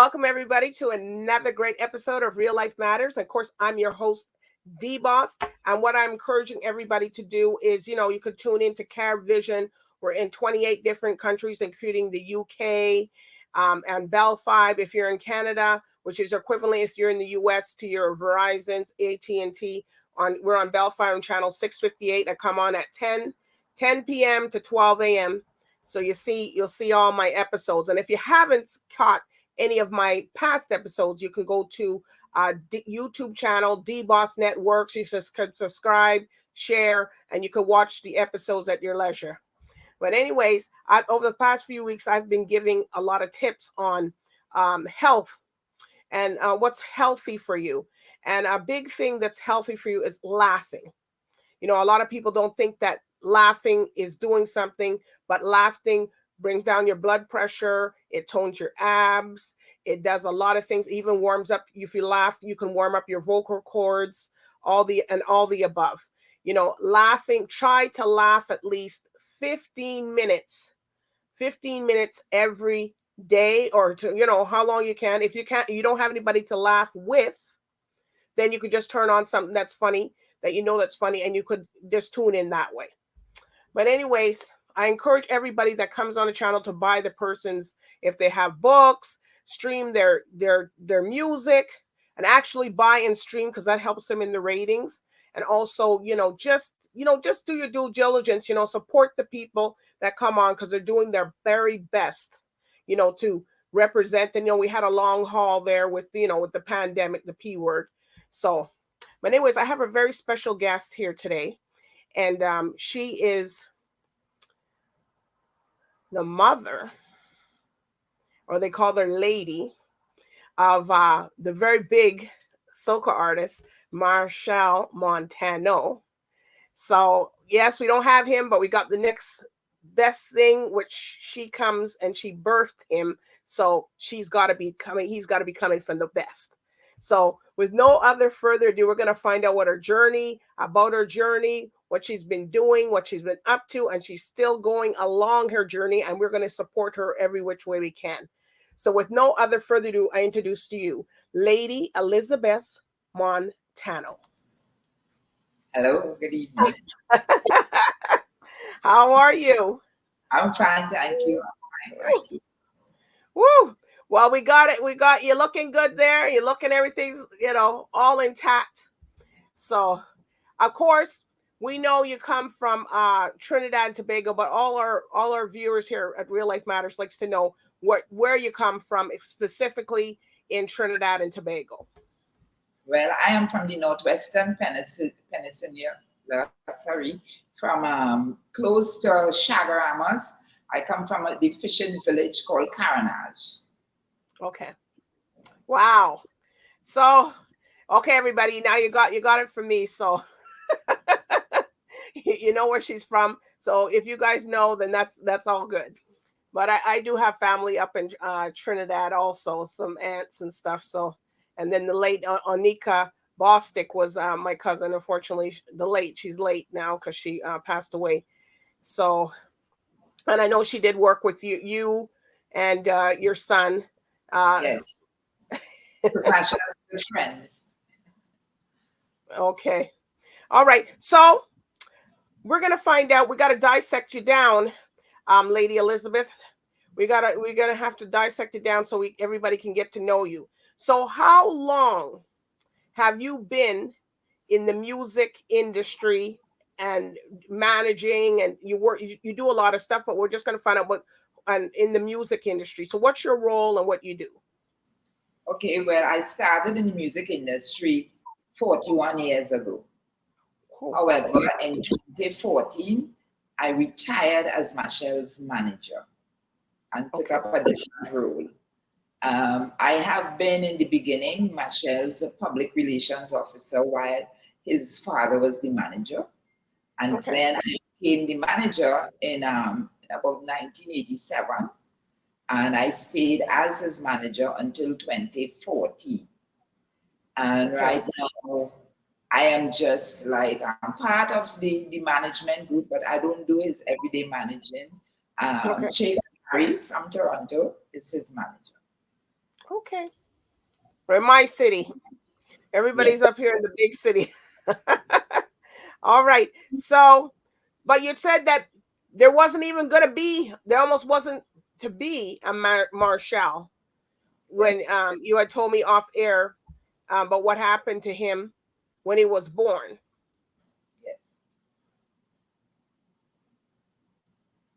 welcome everybody to another great episode of Real Life Matters. Of course, I'm your host, DBoss. And what I'm encouraging everybody to do is, you could tune into Care Vision. We're in 28 different countries, including the UK and Bell Fibe if you're in Canada, which is equivalent if you're in the US to your Verizon's, AT&T. We're on Bell Fibe on channel 658. I come on at 10 p.m. to 12 a.m. So you'll see all my episodes. And if you haven't caught any of my past episodes, you can go to YouTube channel, DBoss Networks. You can subscribe, share, and you can watch the episodes at your leisure. But anyways, over the past few weeks, I've been giving a lot of tips on health and what's healthy for you. And a big thing that's healthy for you is laughing. A lot of people don't think that laughing is doing something, but laughing brings down your blood pressure. It tones your abs. It does a lot of things, even warms up. If you laugh, you can warm up your vocal cords, all the above. Laughing, try to laugh at least 15 minutes every day, or to, how long you can. If you don't have anybody to laugh with, then you could just turn on something that's funny, that's funny, and you could just tune in that way. But anyways, I encourage everybody that comes on the channel to buy the person's, if they have books, stream their music, and actually buy and stream, because that helps them in the ratings. And also, just do your due diligence, support the people that come on, because they're doing their very best, to represent. And, we had a long haul there with, with the pandemic, the P word. So, but anyways, I have a very special guest here today. And she is the mother, or they call her lady, of the very big soca artist, Machel Montano. So, yes, we don't have him, but we got the next best thing, which she comes and she birthed him. So he's got to be coming from the best. So with no other further ado, we're going to find out about her journey, what she's been doing, what she's been up to, and she's still going along her journey, and we're going to support her every which way we can. So with no other further ado, I introduce to you Lady Elizabeth Montano. Hello, good evening. How are you? I'm fine, thank you. Woo! Well, we got it. We got you looking good there. You're looking, everything's, all intact. So, of course, we know you come from Trinidad and Tobago, but all our viewers here at Real Life Matters likes to know where you come from, specifically in Trinidad and Tobago. Well, I am from the northwestern peninsula, from close to Chagaramas. I come from the fishing village called Caranage. Okay. Wow. So, okay, everybody, now you got it from me. So, you know where she's from. So if you guys know, then that's all good. But I do have family up in Trinidad also, some aunts and stuff. So, and then the late Onika Bostic was my cousin. Unfortunately, she's late now because she passed away. So, and I know she did work with you and your son. Yes. Professional friend. Okay. All right. So we're gonna find out. We got to dissect you down, Lady Elizabeth. We're gonna have to dissect it down so everybody can get to know you. So how long have you been in the music industry and managing, and you do a lot of stuff, but we're just gonna find out what in the music industry. So what's your role and what you do? Okay, well, I started in the music industry 41 years ago. However, in 2014, I retired as Machel's manager and took up a different role. I have been in the beginning Machel's public relations officer while his father was the manager. And then I became the manager in about 1987. And I stayed as his manager until 2014. And right now, I am just like, I'm part of the management group, but I don't do his everyday managing. Chase Harry from Toronto is his manager. Okay. We're in my city. Everybody's Yes. up here in the big city. All right. So, but you said that there wasn't even going to be, there almost wasn't to be a Marshall Yes. when you had told me off air, but what happened to him when he was born? Yes.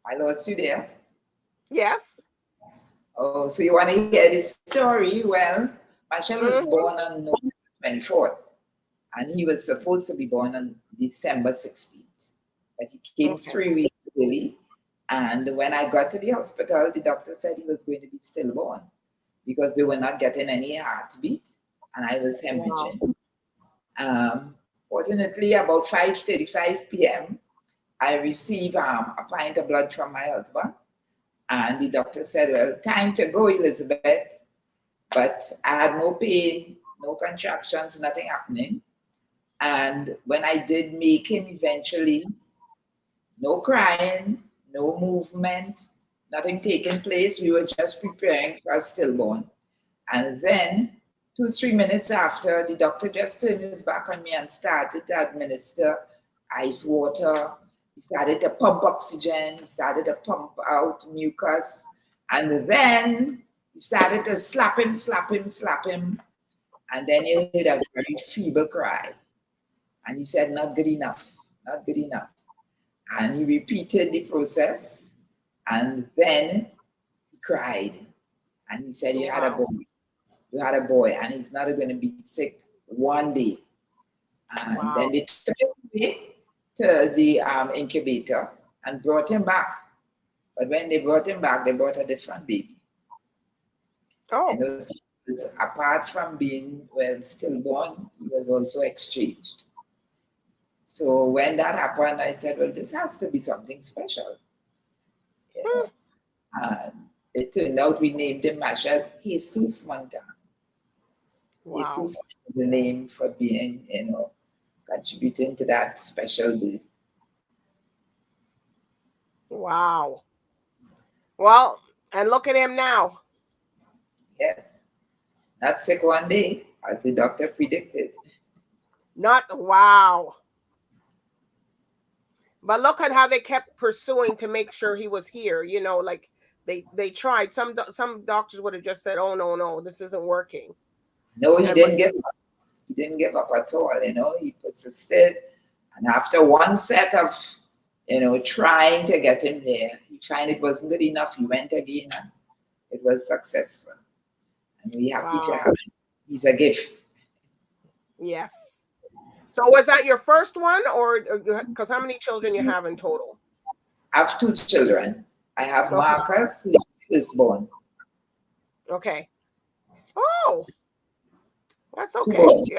I lost you there. Yes. Oh, so you want to hear the story? Well, Machel was Mm-hmm. born on November 24th, and he was supposed to be born on December 16th. But he came Okay. 3 weeks early. And when I got to the hospital, the doctor said he was going to be stillborn because they were not getting any heartbeat, and I was Wow. hemorrhaging. Fortunately, about 5:35 p.m., I received a pint of blood from my husband, and the doctor said, "Well, time to go, Elizabeth." But I had no pain, no contractions, nothing happening. And when I did make him eventually, no crying, no movement, nothing taking place. We were just preparing for a stillborn. And then 2, 3 minutes after, the doctor just turned his back on me and started to administer ice water. He started to pump oxygen. He started to pump out mucus. And then he started to slap him, slap him, slap him. And then he heard a very feeble cry. And he said, "Not good enough, not good enough." And he repeated the process. And then he cried. And he said, "You had a Wow. boy. You had a boy, and he's not going to be sick one day." And then Wow. they took him away to the incubator and brought him back. But when they brought him back, they brought a different baby. And Oh. apart from being, well, stillborn, he was also exchanged. So when that happened, I said, "Well, this has to be something special, you Hmm. know." And it turned out we named him Machel Jesus Montano. Wow. Jesus is the name for being, contributing to that special birth. Wow. Well, and look at him now. Yes. Not sick one day, as the doctor predicted. Not wow. But look at how they kept pursuing to make sure he was here. Like they tried. Some doctors would have just said, "Oh no, this isn't working." No, he And but didn't give up. He didn't give up at all, he persisted. And after one set of, trying to get him there, he found it wasn't good enough. He went again and it was successful. And we're happy to wow, have him. He's a gift. yes. So was that your first one, or because how many children you have in total? I have 2 children. I have Okay, Marcus, who is firstborn. okay. Oh, that's Two okay. boys.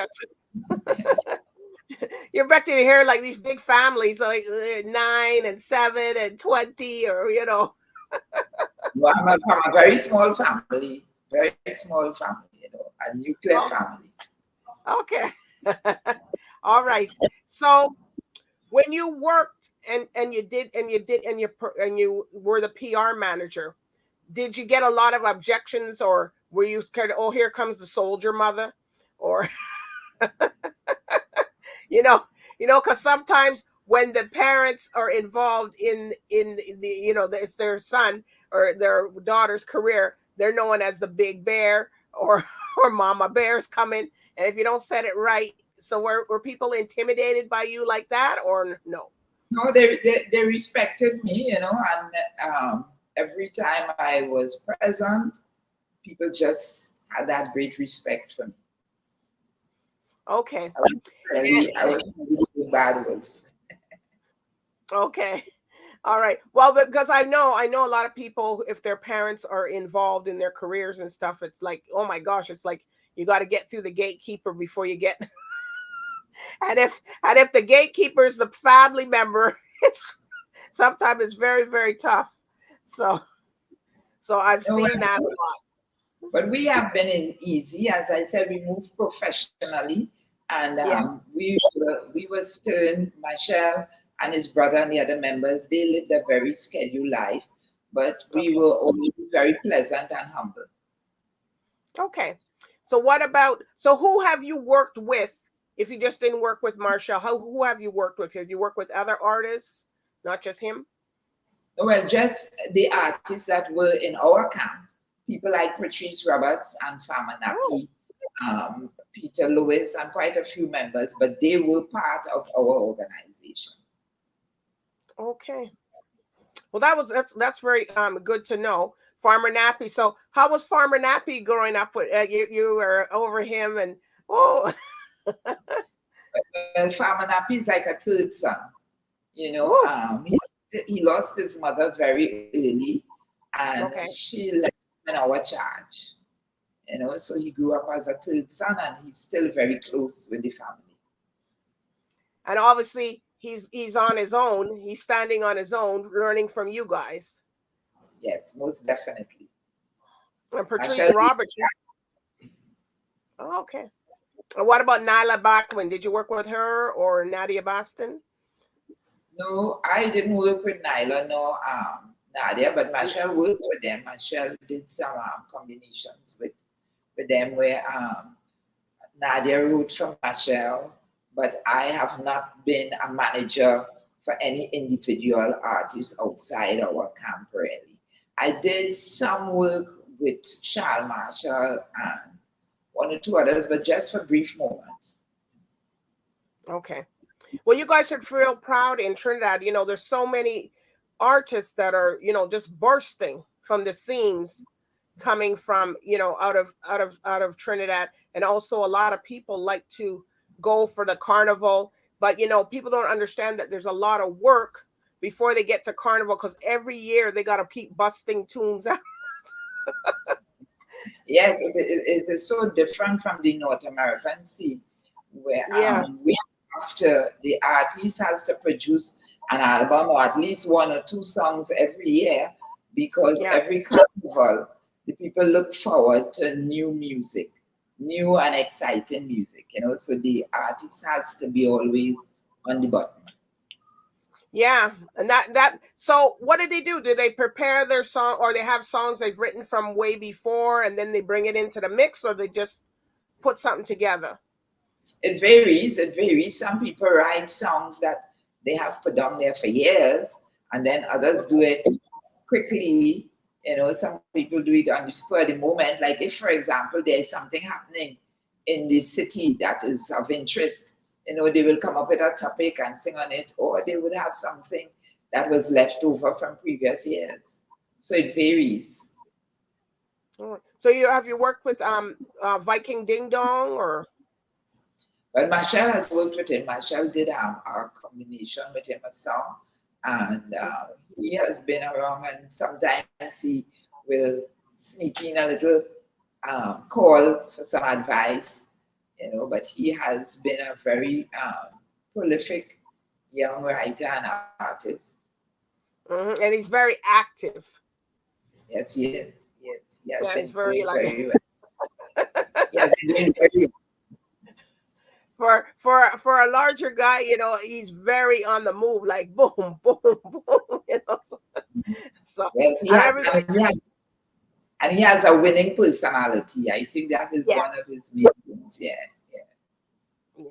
You're back to hear like these big families, like 9 and 7 and 20, or No, I'm from a very small family, very small family, a nuclear Oh, family. okay. All right. So when you worked and you were the PR manager, did you get a lot of objections, or were you scared? Oh, here comes the soldier mother, or you know, because sometimes when the parents are involved in the it's their son or their daughter's career, they're known as the big bear or or mama bear's coming, and if you don't set it right, so were people intimidated by you like that or no? No, they respected me, and every time I was present, people just had that great respect for me. Okay. I was really a bad wolf. Okay. All right. Well, because I know a lot of people, if their parents are involved in their careers and stuff, it's like, oh my gosh, it's like you got to get through the gatekeeper before you get. And if the gatekeeper is the family member, it's sometimes it's very very tough. So I've No, seen that a lot. but we have been easy. As I said, we moved professionally, and Yes. we were stern. Michelle and his brother and the other members, they lived a very scheduled life, but we Okay. were always very pleasant and humble. Okay. So what about, so who have you worked with? If you just didn't work with Machel, who have you worked with? Have you worked with other artists, not just him? Well, just the artists that were in our camp, people like Patrice Roberts and Farmer Oh, Nappy, Peter Lewis, and quite a few members, but they were part of our organization. okay. Well, that's very good to know. Farmer Nappy. So, how was Farmer Nappy growing up with you were over him and oh, Well, Farmer Nappy is like a third son. You know, woo, he lost his mother very early, and okay. she left him in our charge. You know, so he grew up as a third son, and he's still very close with the family. And obviously he's on his own. He's standing on his own, learning from you guys. Yes, most definitely. And Patrice Machel, Roberts. Oh, okay. And what about Nyla Bachman? Did you work with her or Nadia Boston? no, I didn't work with Nyla nor Nadia, but Machel worked with them. Machel did some combinations with them where Nadia wrote for Machel, but I have not been a manager for any individual artist outside our camp, really. I did some work with Charles Marshall and one or two others, but just for brief moments. Okay. Well, you guys should feel proud in Trinidad. You know, there's so many artists that are, just bursting from the seams coming from, out of Trinidad. And also a lot of people like to go for the carnival, but people don't understand that there's a lot of work before they get to carnival because every year they got to keep busting tunes out. Yes, it is so different from the North American scene where Yeah, we have to, the artist has to produce an album or at least one or two songs every year because yeah. every carnival, the people look forward to new music, new and exciting music, you know, so the artist has to be always on the button. Yeah, and that so what did they do? Did they prepare their song or they have songs they've written from way before and then they bring it into the mix or they just put something together? It varies. It varies. Some people write songs that they have put down there for years, and then others do it quickly. You know, some people do it on the spur of the moment. Like if, for example, there's something happening in the city that is of interest, you know, they will come up with a topic and sing on it, or they would have something that was left over from previous years. So it varies. So you worked with Viking Ding Dong or Well, Machel has worked with him. Machel did a combination with him a song, and he has been around. And sometimes he will sneak in a little call for some advice, you know. But he has been a very prolific young writer and artist. and he's very active. Yes, he is. Yes, he has Yeah, he's been very doing like very well. He has been doing very for a larger guy, he's very on the move, like boom, boom, boom, So, so well. Yes, he and has, everybody, and he has a winning personality. I think that is one yes, of his main things. Yeah, yeah. yeah.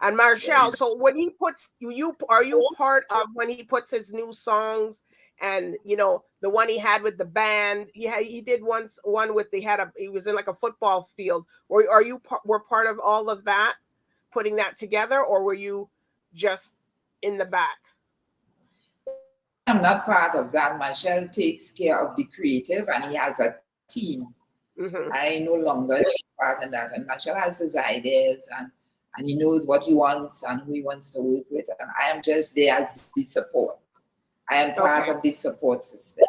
And Very Marshall, so when he puts you are you part of when he puts his new songs and the one he had with the band he did once one with he was in like a football field, or are you were part of all of that, putting that together, or were you just in the back? I am not part of that. Michelle takes care of the creative and he has a team. Hmm. I no longer take part in that. And Michelle has his ideas and he knows what he wants and who he wants to work with. And I am just there as the support. I am part of Okay. the support system.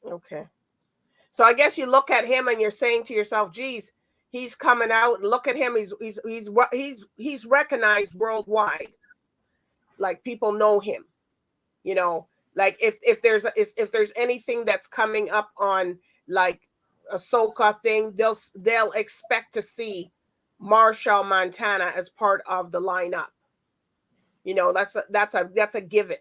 Okay. So I guess you look at him and you're saying to yourself, geez, he's coming out. Look at him. He's recognized worldwide. Like people know him. You know, like if there's anything that's coming up on like a Soca thing, they'll expect to see Machel Montana as part of the lineup. That's a given.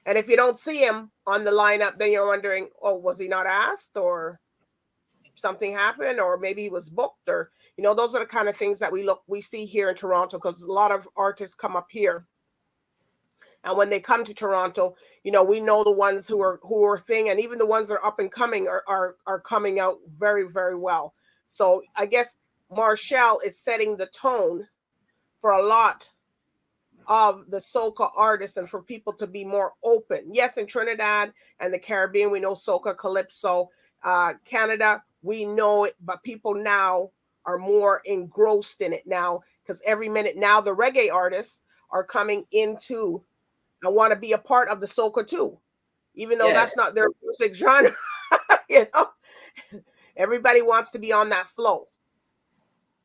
And if you don't see him on the lineup, then you're wondering, oh, was he not asked or? something happened, or maybe he was booked, or those are the kind of things that we see here in Toronto, because a lot of artists come up here. And when they come to Toronto, we know the ones who are thing, and even the ones that are up and coming are coming out very, very well. So I guess Machel is setting the tone for a lot of the soca artists, and for people to be more open. Yes, in Trinidad and the Caribbean, we know soca, calypso. Canada, we know it, but people now are more engrossed in it now, because every minute now the reggae artists are coming into and want to be a part of the soca too, even though that's not their music genre. Everybody wants to be on that flow.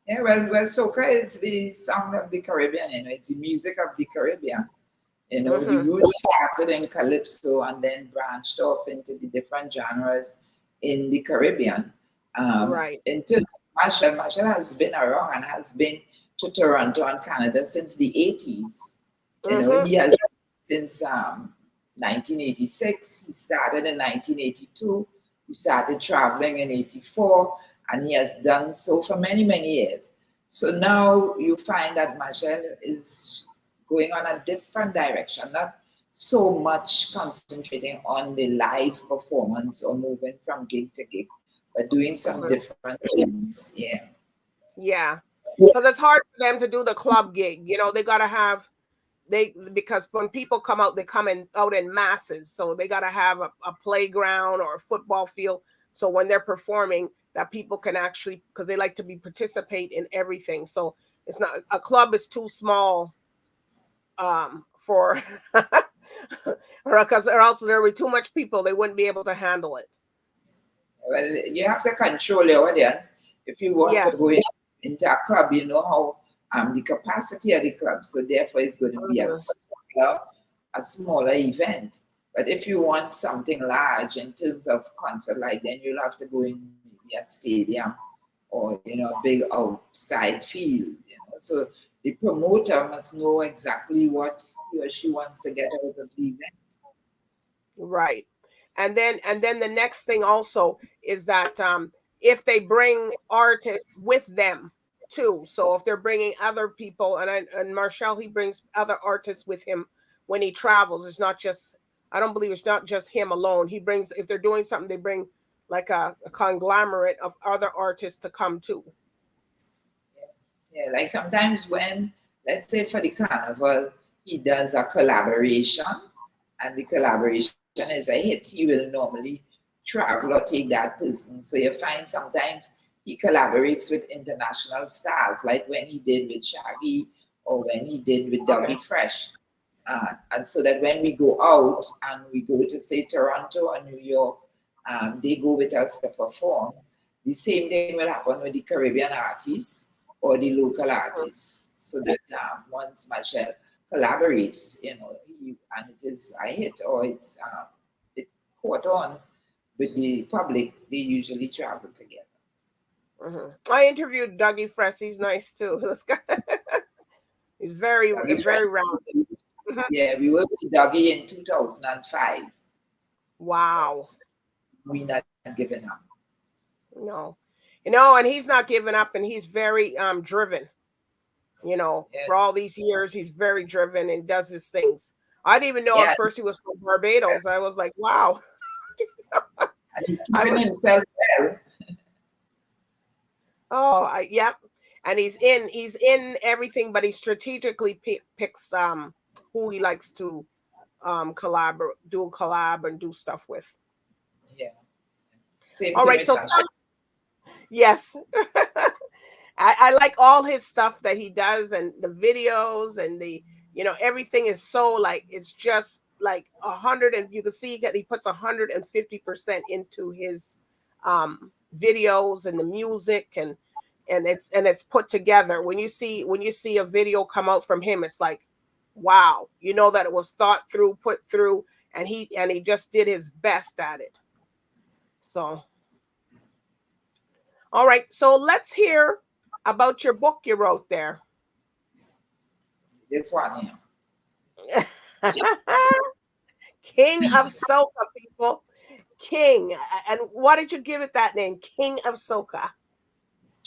Yeah, well, soca is the sound of the Caribbean. It's the music of the Caribbean. The roots started in calypso and then branched off into the different genres in the Caribbean. Right. In terms of Machel has been around and has been to Toronto and Canada since the 80s. He has since 1986. He started in 1982. He started traveling in 84, and he has done so for many, many years. So now you find that Machel is going on a different direction, not so much concentrating on the live performance or moving from gig to gig, but doing some different things. Yeah. Yeah. Because it's hard for them to do the club gig. They got to have, because when people come out, they come out in masses. So they got to have a playground or a football field. So when they're performing, that people can actually, because they like to participate in everything. So it's not, a club is too small for, or else there would be too much people. They wouldn't be able to handle it. Well, you have to control your audience. If you want to go into a club, you know how the capacity of the club. So therefore, it's going to be a smaller event. But if you want something large in terms of concert, like, then you'll have to go in maybe a stadium or a big outside field. So the promoter must know exactly what he or she wants to get out of the event. Right. And then the next thing also is that if they bring artists with them too. So if they're bringing other people, and Machel, he brings other artists with him when he travels. It's not just, I don't believe it's not just him alone. He brings, if they're doing something, they bring like a conglomerate of other artists to come too. Yeah, like sometimes when, let's say for the carnival, he does a collaboration and the collaboration is a hit, he will normally travel or take that person. So you find sometimes he collaborates with international stars, like when he did with Shaggy or when he did with Dougie Fresh. And so that when we go out and we go to, say, Toronto or New York, they go with us to perform. The same thing will happen with the Caribbean artists or the local artists. So that once Machel collaborates, and it is a hit or it caught on with the public, they usually travel together. I interviewed Dougie Fresh. He's nice too. He's very rounded. Yeah, we worked with Dougie in 2005. Wow. We're not giving up. No. And he's not giving up, and he's very driven. For all these years, he's very driven and does his things. I didn't even know at first he was from Barbados. I was like, wow. And he's keeping himself there. Yep. And he's in everything, but he strategically picks who he likes to do a collab and do stuff with. Yeah. Same all right, so yes. I like all his stuff that he does, and the videos, and the everything is so, like, it's just like 100, and you can see that he puts 150% into his videos and the music, and it's put together. When you see a video come out from him, it's like, wow, that it was thought through, put through, and he just did his best at it. So all right, so let's hear about your book you wrote there. This one here. King of Soca, people. King. And why did you give it that name, King of Soca?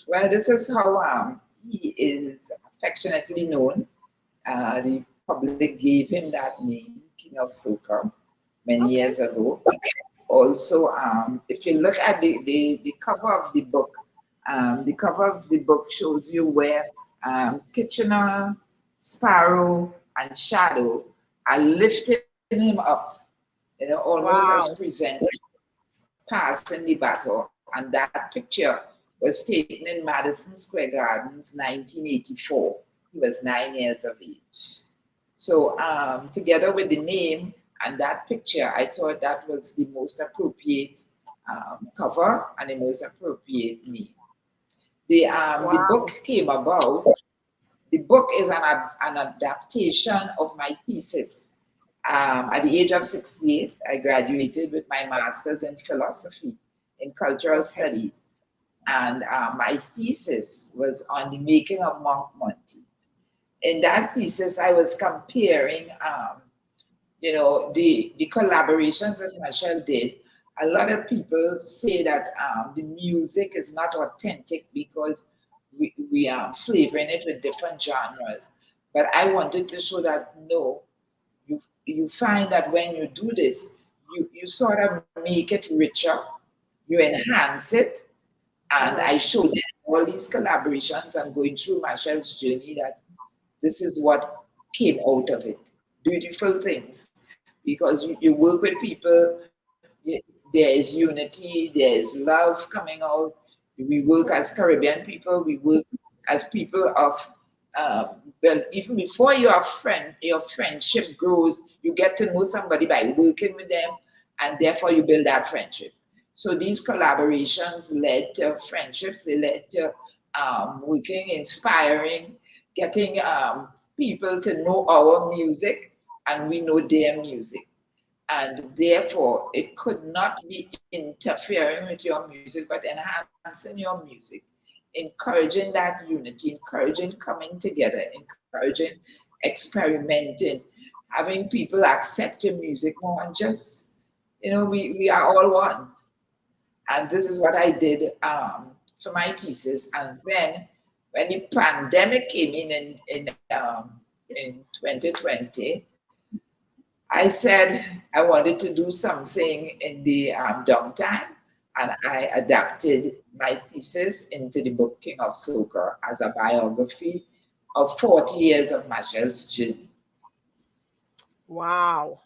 Well, this is how he is affectionately known. The public gave him that name, King of Soca, many Okay. years ago. Also, if you look at the cover of the cover of the book shows you where Kitchener, Sparrow, and Shadow are lifting him up, almost as Wow. presenting passing the baton. And that picture was taken in Madison Square Gardens, 1984. He was 9 years of age. So, together with the name and that picture, I thought that was the most appropriate cover and the most appropriate name. The book Wow. came about. The book is an adaptation of my thesis. At the age of 68, I graduated with my master's in philosophy in cultural Okay. studies. And my thesis was on the making of Monk Monty. In that thesis, I was comparing, the collaborations that Machel did. A lot of people say that the music is not authentic because we are flavoring it with different genres. But I wanted to show that no, you find that when you do this, you sort of make it richer, you enhance it, and I Uh-huh. showed them all these collaborations and going through Machel's journey that this is what came out of it. Beautiful things. Because you work with people, there is unity, there is love coming out. We work as Caribbean people, we work as people of, well, even before your friendship grows, you get to know somebody by working with them, and therefore you build that friendship. So these collaborations led to friendships, they led to working, inspiring, getting people to know our music and we know their music. And therefore, it could not be interfering with your music, but enhancing your music, encouraging that unity, encouraging coming together, encouraging experimenting, having people accept your music more, and just, we are all one. And this is what I did for my thesis. And then when the pandemic came in 2020, I said I wanted to do something in the downtime, and I adapted my thesis into the book King of Soca as a biography of 40 years of Machel's journey. Wow.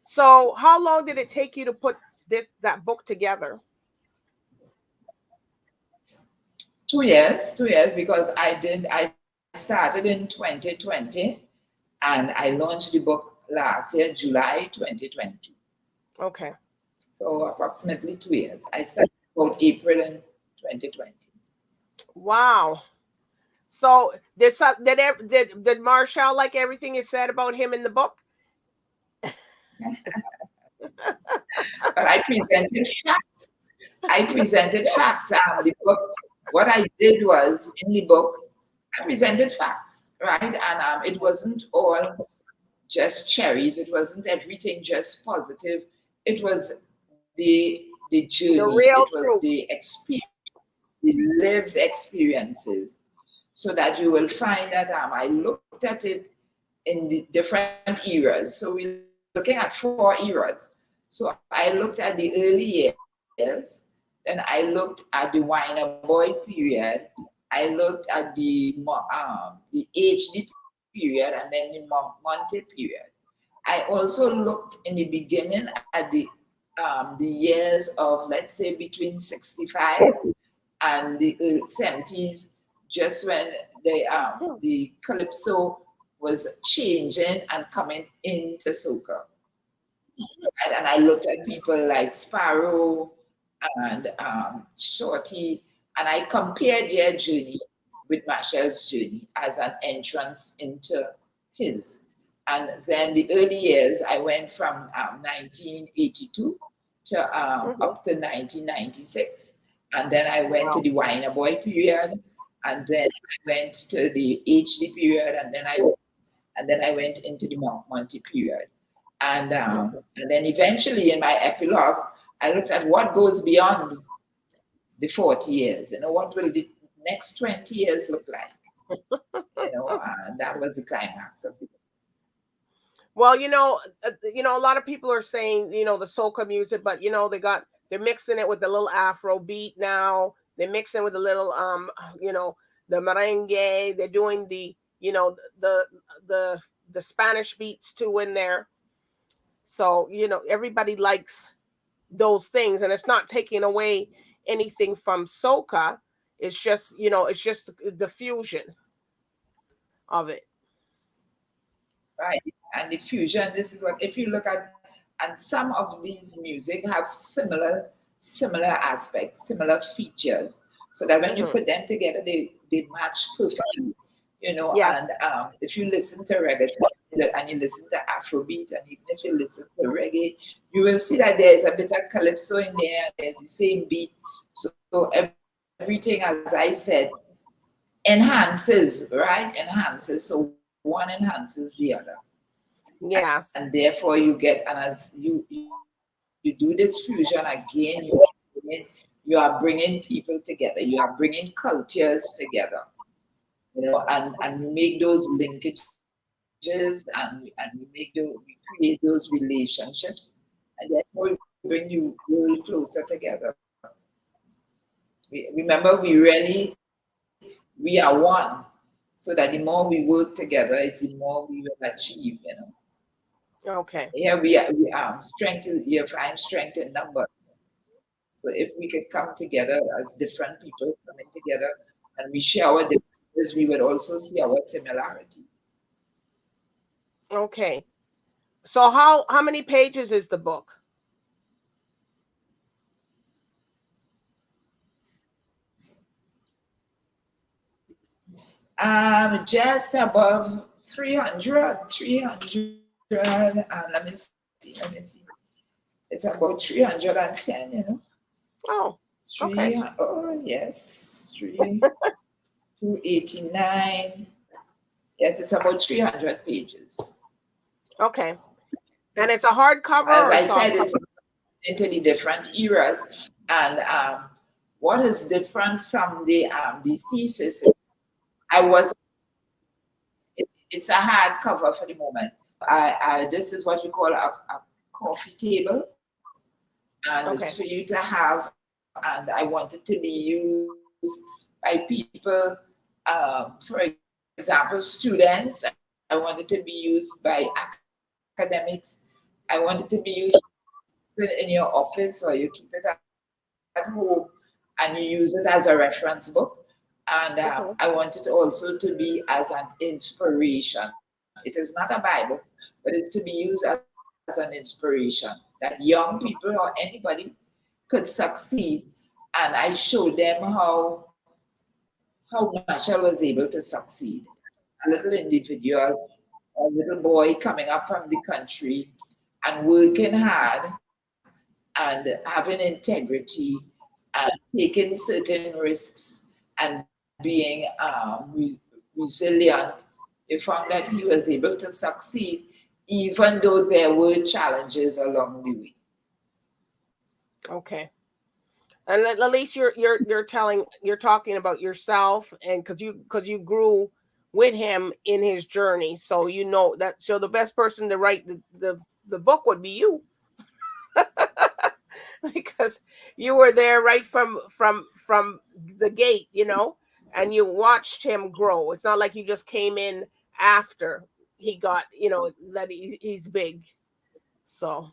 So how long did it take you to put that book together? 2 years, because I started in 2020 and I launched the book last year, July 2022. Okay. So approximately 2 years. I started about April in 2020. Wow. So did Marshall like everything is said about him in the book? But I presented facts. I presented facts. The book, what I did was in the book, I presented facts, right? And it wasn't all just cherries. It wasn't everything just positive. It was the The journey. It real was truth. the experience, the lived experiences, so that you will find that I looked at it in the different eras. So we're looking at 4 eras. So I looked at the early years, then I looked at the Winer Boy period, I looked at the HD period, and then the Monte period. I also looked in the beginning at the years of, let's say, between 65 and the early 70s, just when the calypso was changing and coming into soca. And I looked at people like Sparrow and Shorty, and I compared their journey with Machel's journey as an entrance into his. And then the early years, I went from 1982 to Mhm. up to 1996. And then I went to Wow. the Winer Boy period, and then I went to the HD period, and then I went into the Monty period. And then eventually in my epilogue, I looked at what goes beyond the 40 years. What will the next 20 years look like? That was the climax of it. Well, a lot of people are saying, the soca music, but they're mixing it with the little Afro beat now. They're mixing with the little the merengue. They're doing the the Spanish beats too in there. So, everybody likes those things, and it's not taking away anything from soca. It's just, it's just the fusion of it. Right. And the fusion, this is what, if you look at, and some of these music have similar aspects, similar features, so that when you put them together, they match perfectly. Yes. And if you listen to reggae and you listen to Afrobeat, and even if you listen to reggae, you will see that there's a bit of calypso in there, there's the same beat. So everything, as I said, enhances, right? Enhances. So one enhances the other. Yes. And therefore you get, and as you do this fusion again, you are bringing people together, you are bringing cultures together, and we make those linkages, and we create those relationships, and therefore we bring you really closer together. Remember, we are one, so that the more we work together, it's the more we will achieve. Okay. Yeah, we strength. You find strength in numbers. So if we could come together as different people coming together, and we share our differences, we would also see our similarity. Okay. So how many pages is the book? Just above 300, and let me see. It's about 310. Oh, okay. Oh yes, 289. Yes, it's about 300 pages. Okay. And it's a hardcover As or a I soft said, it's cover? into the different eras, and what is different from the thesis? I was it's a hard cover for the moment. This is what you call a coffee table, and it's Okay. for you to have, and I want it to be used by people, for example, students. I want it to be used by academics. I want it to be used in your office, or you keep it at home and you use it as a reference book. And I want it also to be Okay. as an inspiration. It is not a Bible, but it's to be used as an inspiration that young people or anybody could succeed. And I showed them how Machel was able to succeed. A little individual, a little boy coming up from the country and working hard and having integrity and taking certain risks and being resilient. You found that he was able to succeed even though there were challenges along the way. Okay. And at least you're talking about yourself, and because you grew with him in his journey, so that, so the best person to write the book would be you. Because you were there right from the gate, and you watched him grow. It's not like you just came in after he got, that he's big. So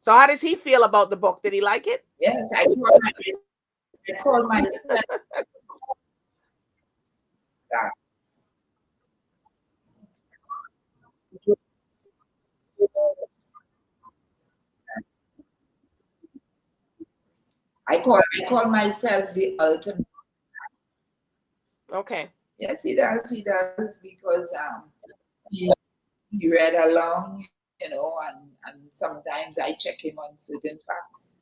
how does he feel about the book? Did he like it? Yes, I call myself that. I call myself the ultimate. Okay. Yes, he does because he, he read along, and sometimes I check him on certain facts.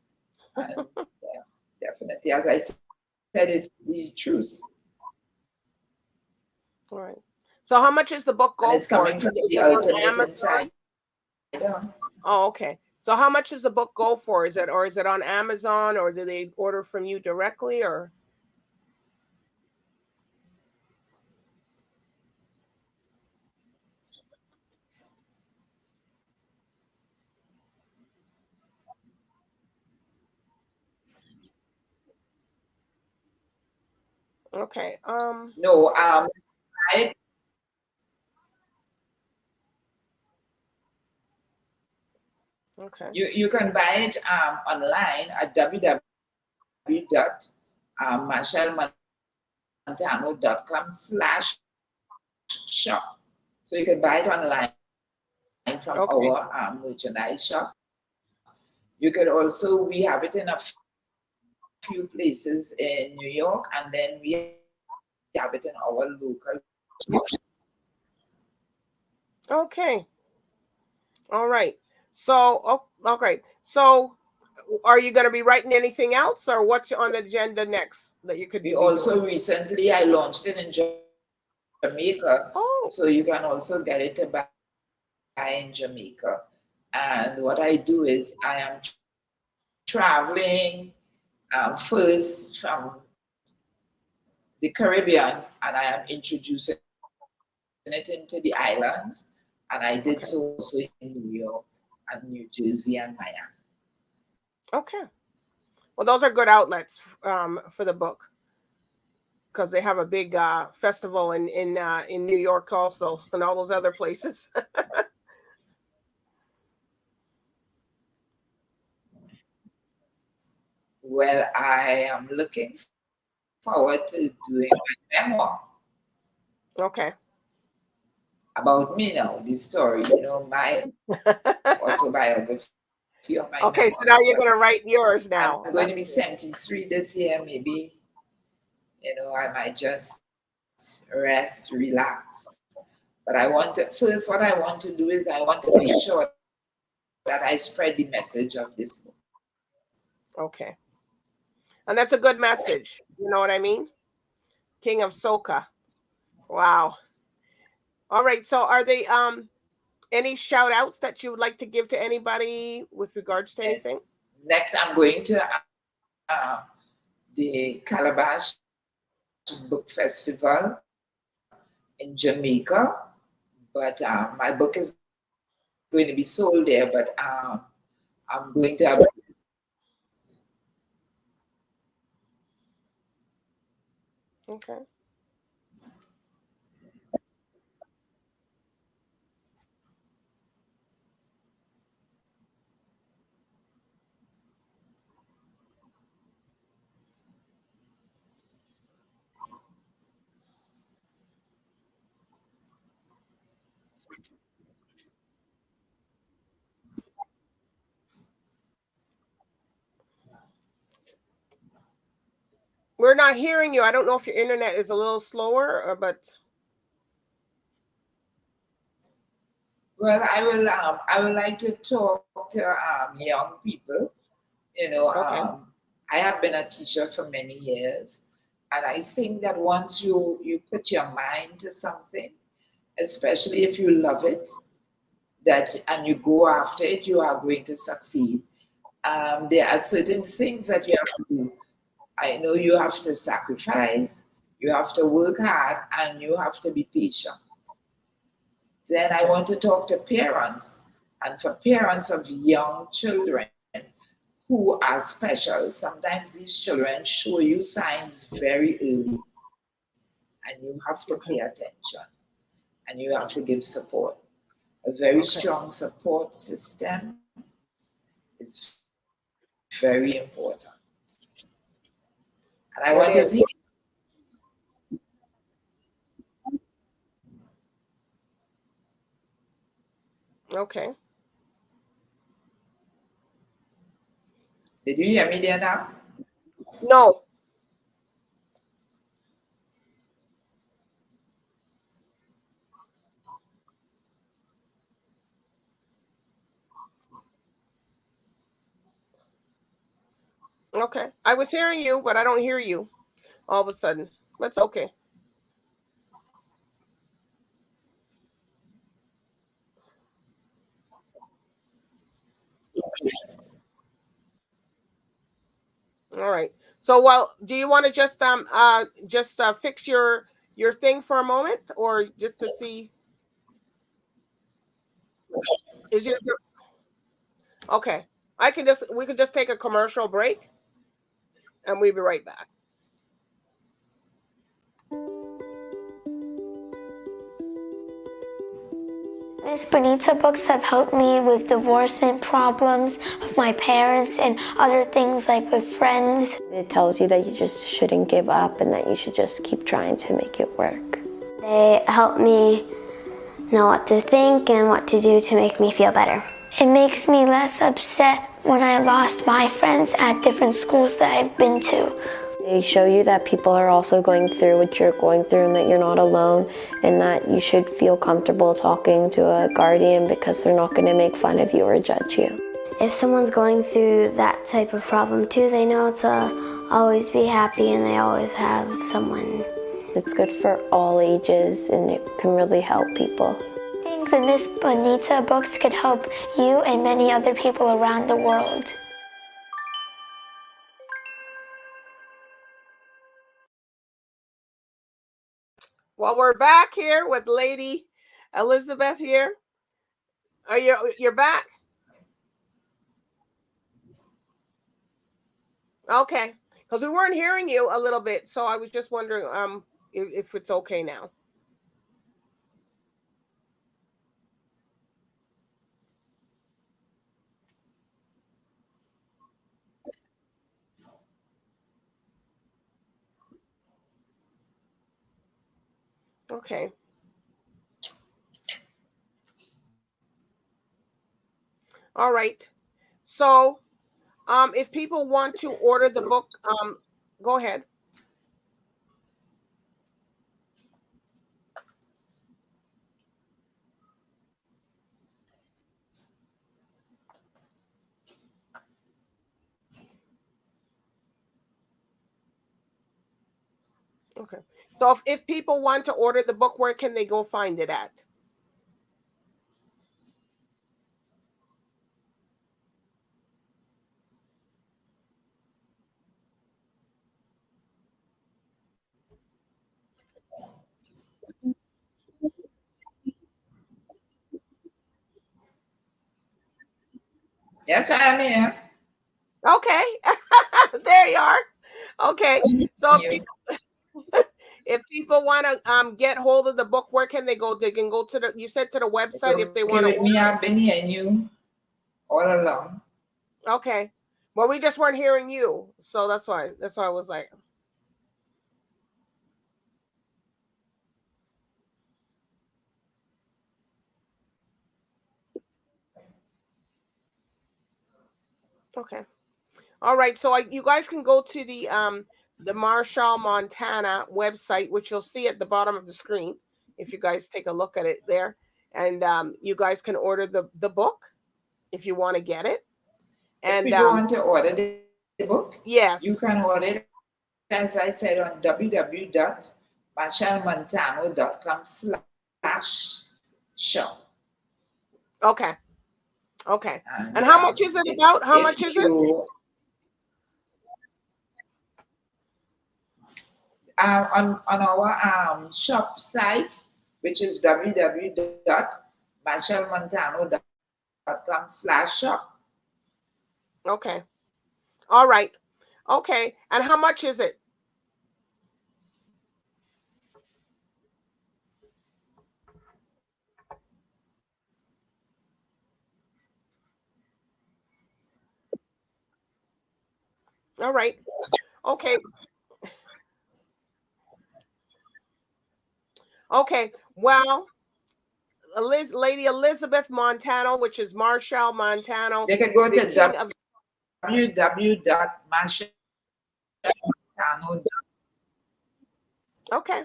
And yeah, definitely, as I said, it's the truth, All right. So how much is the book and go it's for? coming from Is the it on ultimate Amazon? inside. Oh, okay. So how much does the book go for? Is it on Amazon, or do they order from you directly, or? Okay. No, I, Okay. you can buy it online at www.machelmontano.com/shop. So you can buy it online from Okay. our merchandise shop. You could also, we have it in a few places in New York, and then we have it in our local shop. Okay. All right. So, okay. So, are you going to be writing anything else, or what's on the agenda next that you could We be doing? also recently, I launched it in Jamaica, Oh, so you can also get it to buy in Jamaica. And what I do is I am traveling first from the Caribbean, and I am introducing it into the islands. And I did okay. so also in New York and New Jersey and Miami. Okay. Well, those are good outlets for the book, because they have a big festival in New York also, and all those other places. Well, I am looking forward to doing my memoir Okay. about me now, this story, my autobiography or my Okay. So memoir. now you're But going to write yours I'm now. going to That's be good. 73 this year. Maybe, I might just rest, relax. But first, what I want to do is I want to make sure that I spread the message of this book. Okay. And that's a good message. You know what I mean? King of Soca. Wow. All right. So are they any shout outs that you would like to give to anybody with regards to anything? Yes. Next, I'm going to the Calabash Book Festival in Jamaica, but my book is going to be sold there. But I'm going to have Okay. We're not hearing you. I don't know if your internet is a little slower, but Well, I would like to talk to young people. You know, okay. I have been a teacher for many years, and I think that once you put your mind to something, especially if you love it, that and you go after it, you are going to succeed. There are certain things that you have to do. I know you have to sacrifice, you have to work hard, and you have to be patient. Then I Okay. want to talk to parents, and for parents of young children who are special. Sometimes these children show you signs very early, and you have to Okay. pay attention and you have to give support. A very Okay. strong support system is very important. And I want to It see, is. Okay. did you hear me there now? No. Okay. I was hearing you, but I don't hear you all of a sudden. That's okay. All right. So, well, do you want to just fix your thing for a moment, or just to see is your okay? We can just take a commercial break, and we'll be right back. Miss Bonita books have helped me with divorcement problems of my parents and other things like with friends. It tells you that you just shouldn't give up and that you should just keep trying to make it work. They help me know what to think and what to do to make me feel better. It makes me less upset when I lost my friends at different schools that I've been to. They show you that people are also going through what you're going through and that you're not alone and that you should feel comfortable talking to a guardian because they're not going to make fun of you or judge you. If someone's going through that type of problem too, they know to always be happy and they always have someone. It's good for all ages and it can really help people. I think the Miss Bonita books could help you and many other people around the world. Well, we're back here with Lady Elizabeth here. Are you're back? Okay, because we weren't hearing you a little bit, so I was just wondering if it's okay now. Okay. All right. So, if people want to order the book, go ahead. Okay. So if people want to order the book, where can they go find it at? Yes, I am here. Okay. There you are. Okay. So if people want to get hold of the book, where can they go? They can go to you said to the website if they want to. With me, I've been hearing you all along. Okay. Well, we just weren't hearing you, so that's why I was like. Okay. All right. So you guys can go to the Machel Montano website, which you'll see at the bottom of the screen if you guys take a look at it there, and you guys can order the book if you want to get it. And if you want to order the book, yes, you can order it, as I said, on www.machelmontano.com/shop. Okay. Okay. And how much is it about? How much is it? On our shop site, which is www.machelmontano.com/shop. Okay. All right. Okay. And how much is it? All right. Okay. Okay. Well, Lady Elizabeth Montano, which is Machel Montano. They can go to www.machelmontano.com. Okay.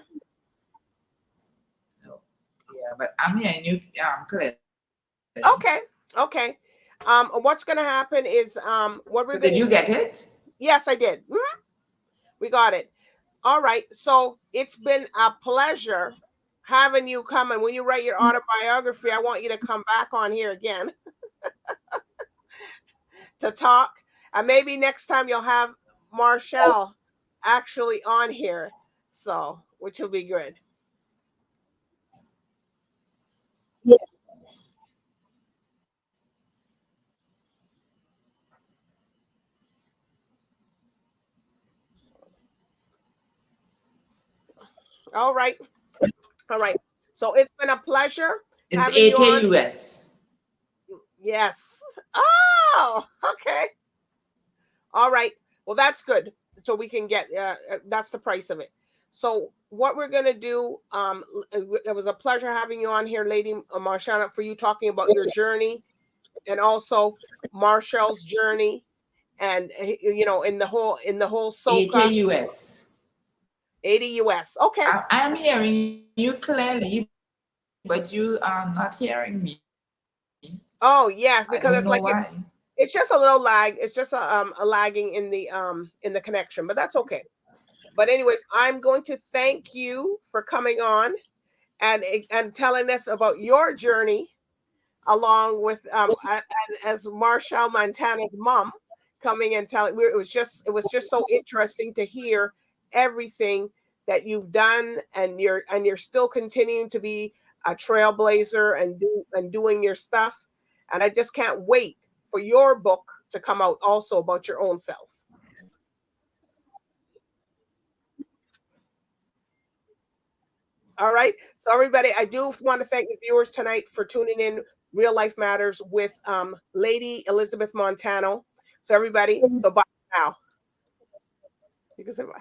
Yeah, but I'm hearing you clear. Okay. Okay. What's going to happen is what we're. So did you get it? Yes, I did. We got it. All right. So it's been a pleasure having you come. And when you write your autobiography, I want you to come back on here again to talk. And maybe next time you'll have Machel actually on here, so which will be good. All right. All right. So it's been a pleasure It's having you 80 on. US. Yes. Oh, okay. All right. Well, that's good. So we can get that's the price of it. So what we're gonna do, it was a pleasure having you on here, Lady Marshana, for you talking about your journey and also Marshall's journey, and you know, in the whole 80 Soca, US. 80 US. Okay. I'm hearing you clearly, but you are not hearing me. Oh yes, I because don't it's know like why. it's just a little lag. It's just a lagging in the connection, but that's okay. But anyways, I'm going to thank you for coming on and telling us about your journey along with as Machel Montano's mom coming and telling. It was just so interesting to hear everything that you've done, and you're still continuing to be a trailblazer and doing your stuff. And I just can't wait for your book to come out also about your own self. All right. So everybody, I do want to thank the viewers tonight for tuning in. Real Life Matters with Lady Elizabeth Montano. So everybody, so bye now. You can say bye.